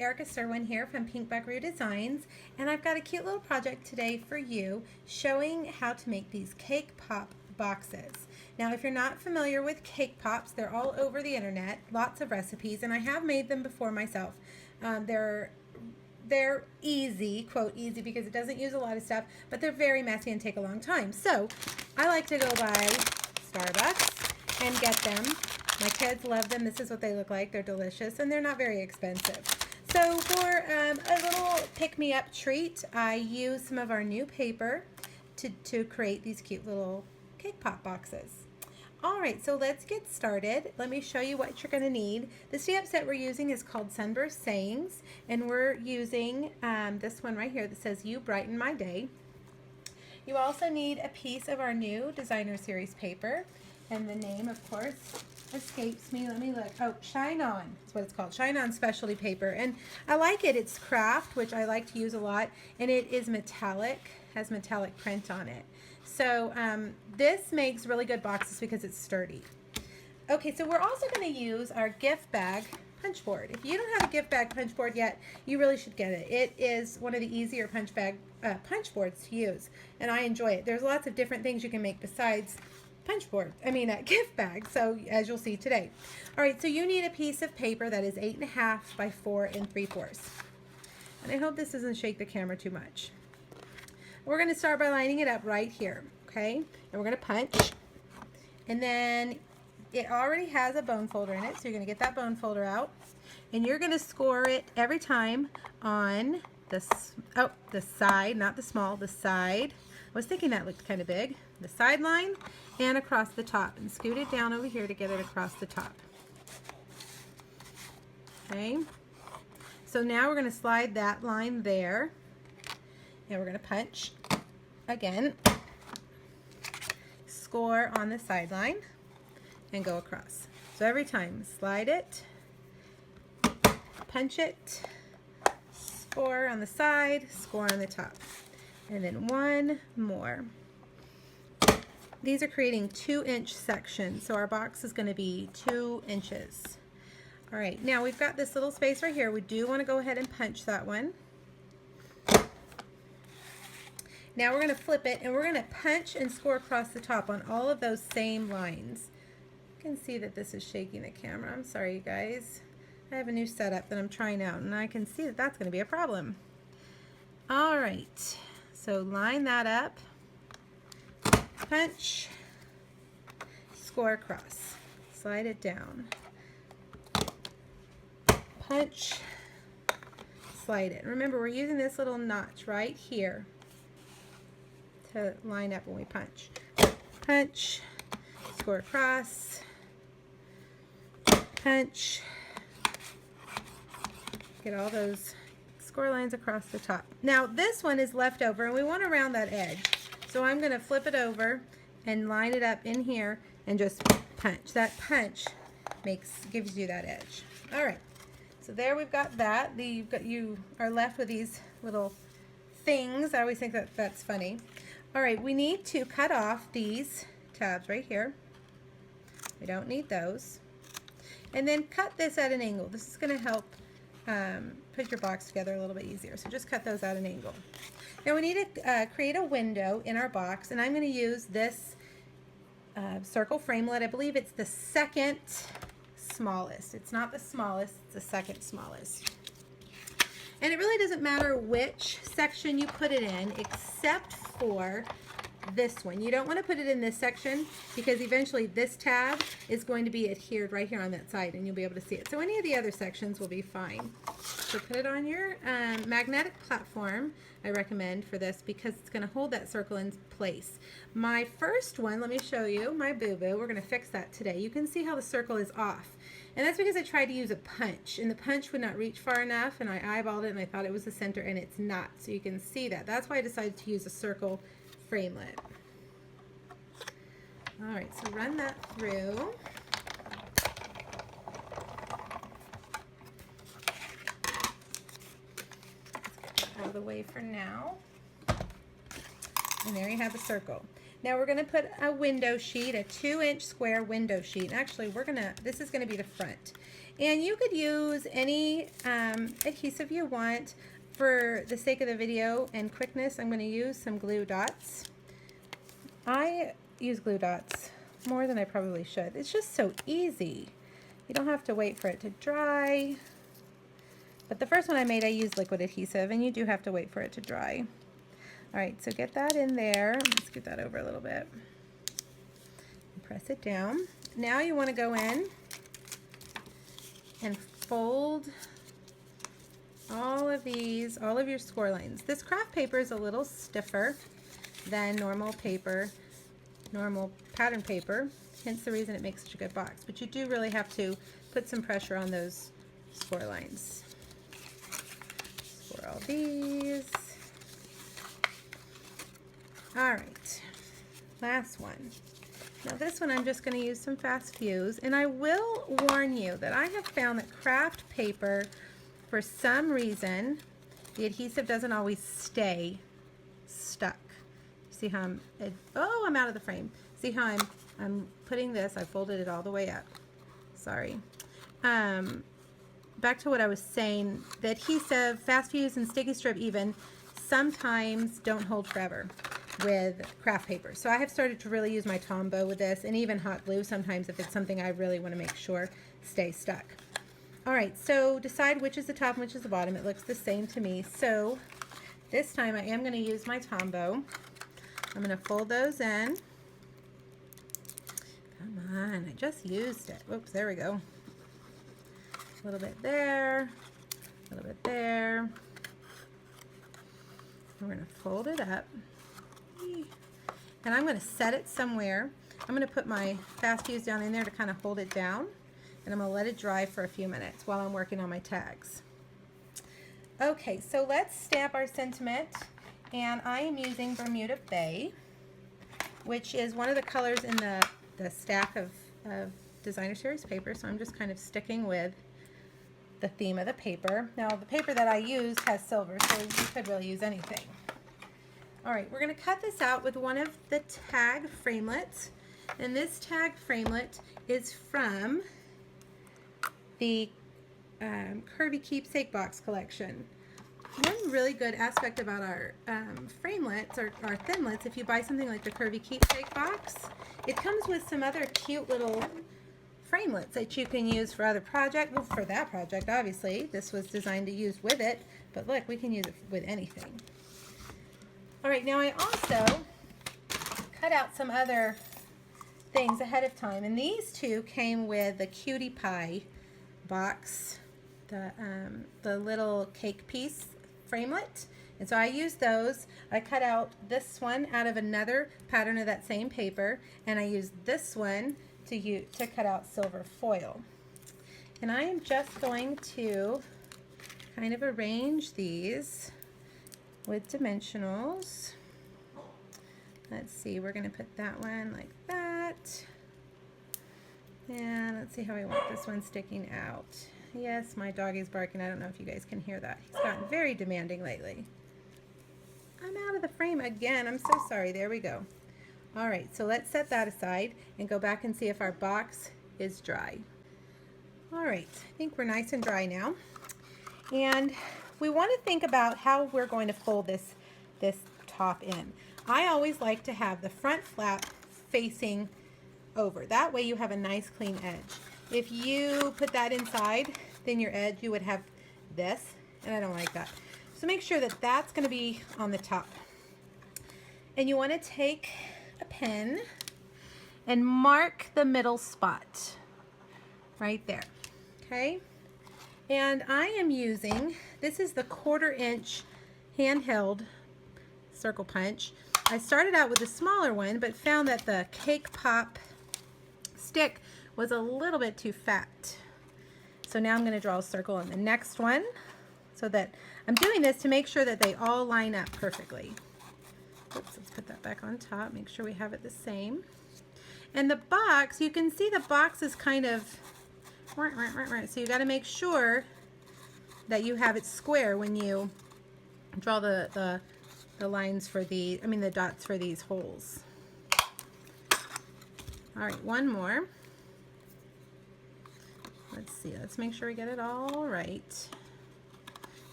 Erica Serwin here from Pink Buckaroo Designs, and I've got a cute little project today for you showing how to make these cake pop boxes. Now, if you're not familiar with cake pops, they're all over the internet, lots of recipes, and I have made them before myself. They're easy, quote easy, because it doesn't use a lot of stuff, but they're very messy and take a long time. So I like to go by Starbucks and get them. My kids love them. This is what they look like. They're delicious, and they're not very expensive. So for a little pick-me-up treat, I use some of our new paper to create these cute little cake pop boxes. All right, so let's get started. Let me show you what you're going to need. The stamp set we're using is called Sunburst Sayings, and we're using this one right here that says, "You Brighten My Day." You also need a piece of our new Designer Series paper, and the name, of course, escapes me. Let me look. Oh, Shine On is what it's called. Shine On specialty paper. And I like it. It's craft, which I like to use a lot, and it is metallic, has metallic print on it. So this makes really good boxes because it's sturdy. Okay, so we're also going to use our gift bag punch board. If you don't have a gift bag punch board yet, you really should get it. It is one of the easier punch boards to use, and I enjoy it. There's lots of different things you can make besides gift bag, so as you'll see today. All right, so you need a piece of paper that is 8.5 by 4 3/4. And I hope this doesn't shake the camera too much. We're going to start by lining it up right here, okay? And we're going to punch. And then it already has a bone folder in it, so you're going to get that bone folder out. And you're going to score it every time on the side, not the small, the side. I was thinking that looked kind of big. The sideline and across the top, and scoot it down over here to get it across the top. Okay, so now we're going to slide that line there, and we're going to punch again, score on the sideline, and go across. So every time, slide it, punch it, score on the side, score on the top, and then one more. These are creating 2-inch sections, so our box is going to be 2 inches. All right, now we've got this little space right here. We do want to go ahead and punch that one. Now we're going to flip it, and we're going to punch and score across the top on all of those same lines. You can see that this is shaking the camera. I'm sorry, you guys. I have a new setup that I'm trying out, and I can see that that's going to be a problem. All right, so line that up. Punch, score across, slide it down, punch, slide it. Remember, we're using this little notch right here to line up when we punch. Punch, score across, punch, get all those score lines across the top. Now this one is left over, and we want to round that edge. So I'm going to flip it over and line it up in here and just punch. That punch gives you that edge. All right, so there we've got that. You are left with these little things. I always think that that's funny. All right, we need to cut off these tabs right here. We don't need those. And then cut this at an angle. This is going to help put your box together a little bit easier. So just cut those at an angle. Now we need to create a window in our box, and I'm going to use this circle framelit. I believe it's the second smallest. It's not the smallest, it's the second smallest. And it really doesn't matter which section you put it in, except for this one. You don't want to put it in this section because eventually this tab is going to be adhered right here on that side, and you'll be able to see it. So any of the other sections will be fine. So put it on your magnetic platform, I recommend for this, because it's going to hold that circle in place. My first one, let me show you, my boo-boo, we're going to fix that today. You can see how the circle is off. And that's because I tried to use a punch, and the punch would not reach far enough, and I eyeballed it, and I thought it was the center, and it's not. So you can see that. That's why I decided to use a circle framelit. All right, so run that through. Out of the way for now. And there you have a circle. Now we're going to put a window sheet, a 2-inch square window sheet. Actually, this is going to be the front. And you could use any adhesive you want. For the sake of the video and quickness, I'm going to use some glue dots. I use glue dots more than I probably should. It's just so easy. You don't have to wait for it to dry. But the first one I made, I used liquid adhesive, and you do have to wait for it to dry. All right, so get that in there. Let's scoot that over a little bit. And press it down. Now you want to go in and fold all of your score lines. This craft paper is a little stiffer than normal pattern paper, hence the reason it makes such a good box. But you do really have to put some pressure on those score lines. Score all these. All right, last one. Now this one I'm just going to use some fast fuse, and I will warn you that I have found that craft paper, for some reason, the adhesive doesn't always stay stuck. See how I'm out of the frame. See how I'm putting this, I folded it all the way up. Sorry. Back to what I was saying, the adhesive, fast fuse and sticky strip even, sometimes don't hold forever with craft paper. So I have started to really use my Tombow with this, and even hot glue sometimes if it's something I really want to make sure stays stuck. All right, so decide which is the top and which is the bottom. It looks the same to me. So this time I am going to use my Tombow. I'm going to fold those in. Come on, I just used it. Oops, there we go. A little bit there, a little bit there. We're going to fold it up. And I'm going to set it somewhere. I'm going to put my fast fuse down in there to kind of hold it down. And I'm going to let it dry for a few minutes while I'm working on my tags. Okay, so let's stamp our sentiment. And I am using Bermuda Bay, which is one of the colors in the stack of Designer Series paper. So I'm just kind of sticking with the theme of the paper. Now the paper that I used has silver, so you could really use anything. All right, we're going to cut this out with one of the tag framelits. And this tag framelit is from the Curvy Keepsake Box collection. One really good aspect about our framelits, or our thinlits, if you buy something like the Curvy Keepsake Box, it comes with some other cute little framelits that you can use for other projects. Well, for that project, obviously. This was designed to use with it, but look, we can use it with anything. All right, now I also cut out some other things ahead of time, and these two came with the Cutie Pie box, the little cake piece framelit, and so I used those. I cut out this one out of another pattern of that same paper, and I used this one to cut out silver foil. And I am just going to kind of arrange these with dimensionals. Let's see, we're going to put that one like that. And let's see how I want this one sticking out. Yes, my doggy's barking. I don't know if you guys can hear that. He's gotten very demanding lately. I'm out of the frame again. I'm so sorry. There we go. All right, so let's set that aside and go back and see if our box is dry. All right, I think we're nice and dry now. And we want to think about how we're going to fold this top in. I always like to have the front flap facing over. That way you have a nice clean edge. If you put that inside, then your edge, you would have this, and I don't like that. So make sure that that's going to be on the top. And you want to take a pen and mark the middle spot right there. Okay? And I am using, this is the 1/4 inch handheld circle punch. I started out with a smaller one, but found that the cake pop stick was a little bit too fat. So now I'm going to draw a circle on the next one, so that I'm doing this to make sure that they all line up perfectly. Oops, let's put that back on top, make sure we have it the same. And the box, you can see the box is kind of, so you got to make sure that you have it square when you draw the lines for the dots for these holes. All right, one more. Let's see, let's make sure we get it all right.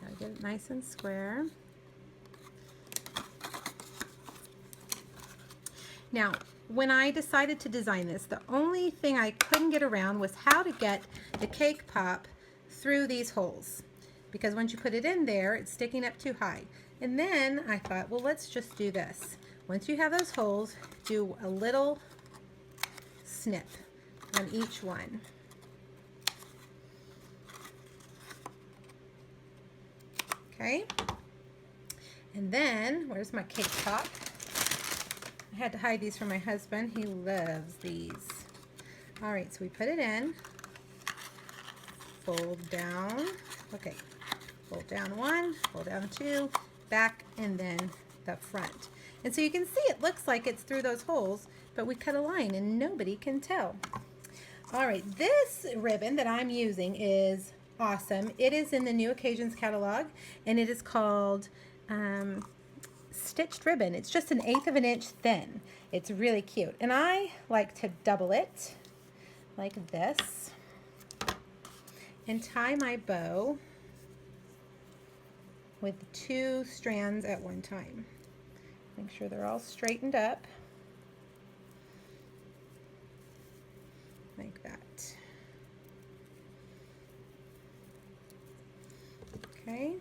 Gotta get it nice and square. Now, when I decided to design this, the only thing I couldn't get around was how to get the cake pop through these holes. Because once you put it in there, it's sticking up too high. And then I thought, well, let's just do this. Once you have those holes, do a little snip on each one. Okay, and then, where's my cake pop? I had to hide these from my husband. He loves these. All right, so we put it in, fold down, okay, fold down one, fold down two, back, and then the front. And so you can see it looks like it's through those holes, but we cut a line and nobody can tell. All right, this ribbon that I'm using is awesome. It is in the New Occasions catalog, and it is called Stitched Ribbon. It's just 1/8 of an inch thin. It's really cute, and I like to double it like this and tie my bow with 2 strands at one time. Make sure they're all straightened up like that. Okay,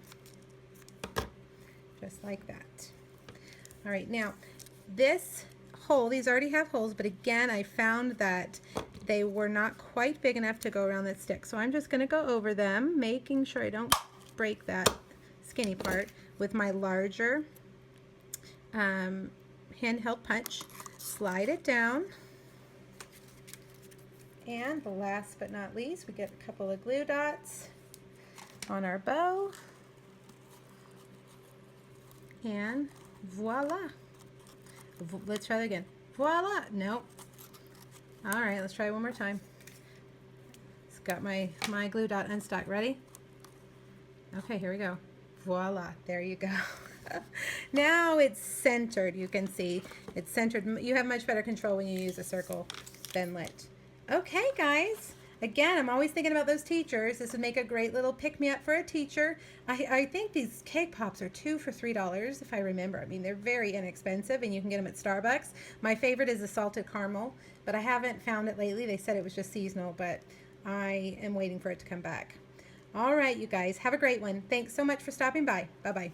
just like that. All right, now this hole, these already have holes, but again, I found that they were not quite big enough to go around that stick. So I'm just gonna go over them, making sure I don't break that skinny part with my larger handheld punch. Slide it down. And last but not least, we get a couple of glue dots on our bow, and voila. Let's try that again. Voila. Nope. All right, let's try it one more time. It's got my glue dot unstuck. Ready? Okay, here we go. Voila. There you go. Now it's centered. You can see it's centered. You have much better control when you use a circle than lit. Okay, guys. Again, I'm always thinking about those teachers. This would make a great little pick-me-up for a teacher. I think these cake pops are 2 for $3, if I remember. I mean, they're very inexpensive, and you can get them at Starbucks. My favorite is the salted caramel, but I haven't found it lately. They said it was just seasonal, but I am waiting for it to come back. All right, you guys, have a great one. Thanks so much for stopping by. Bye-bye.